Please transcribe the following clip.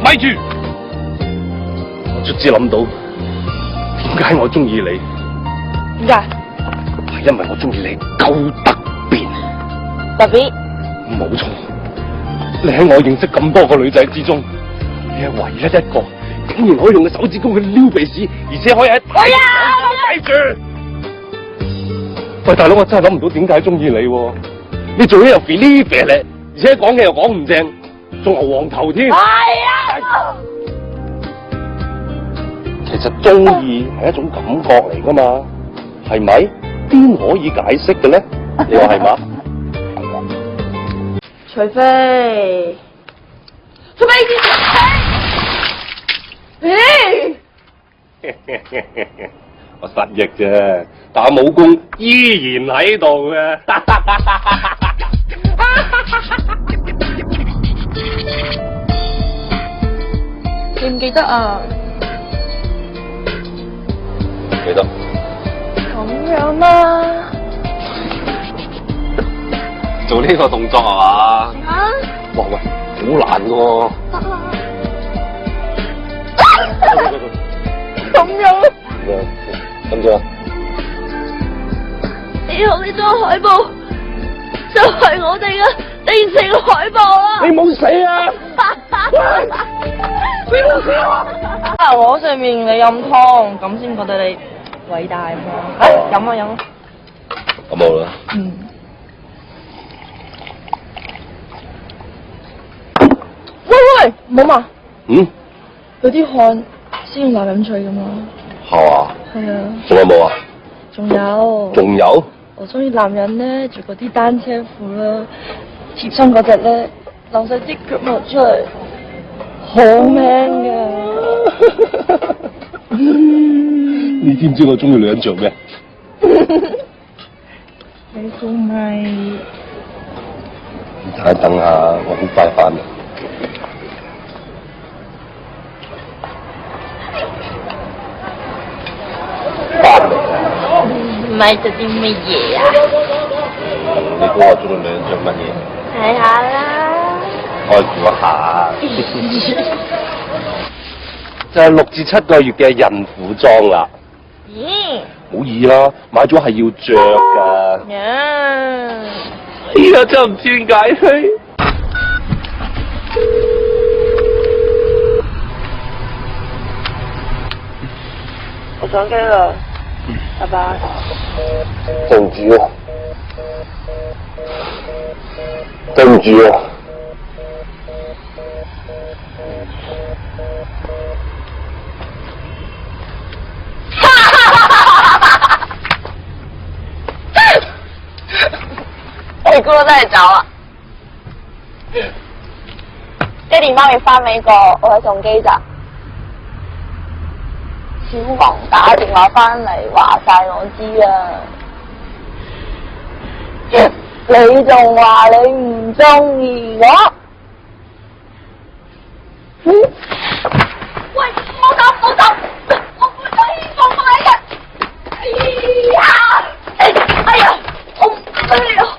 咪住！我卒之諗到點解我中意你。點解？係因為我中意你夠特別。特別？冇錯，你喺我認識咁多個女仔之中，你係唯一一個竟然可以用個手指公去撩鼻屎，而且可以喺睇住。喂，大佬，我真係諗唔到點解中意你喎。你做嘢又肥呢肥咧，而且講嘢又講唔正，仲係黃頭添。係啊。其實中意係一種感覺嚟噶嘛，係咪？邊可以解釋嘅咧？你話係嘛？除非我失憶啫，但係武功依然喺度嘅。記唔記得啊？記得。咁樣啦。做呢個動作係嘛？啊！哇喂，好難㗎喎。咁樣。咁啫。以後呢張海報就係我哋嘅電視海報啦。你冇死啊！你冇死啊！我上面你飲湯，咁先覺得你偉大嘛。飲啊飲啊。咁好啦。嗯。喂，唔好嘛。嗯？有啲汗先要男人除噶嘛。係嘛？係啊。仲有冇啊？仲有。仲有？我中意男人咧着嗰啲單車褲啦，貼身嗰隻咧流晒啲腳毛出嚟，好 man 噶。你知唔知我中意女人着咩？你仲咪？你睇等下，我好快返嚟。買咗啲乜嘢啊？你估我中意女人着乜嘢？睇下啦。開估一下。就係6至7個月嘅孕婦裝啦。咦？好易啦，買咗係要着㗎。哎呀，真唔知點解佢。我上機啦。拜拜。對唔住啊，對唔住啊。你估我真係走啦？爹哋媽咪返美國，我喺送機咋。小王打電話返嚟話晒我知啊！你仲話你唔中意我？喂，唔好走，唔好走！我會再放埋嘅。哎呀，我唔得了。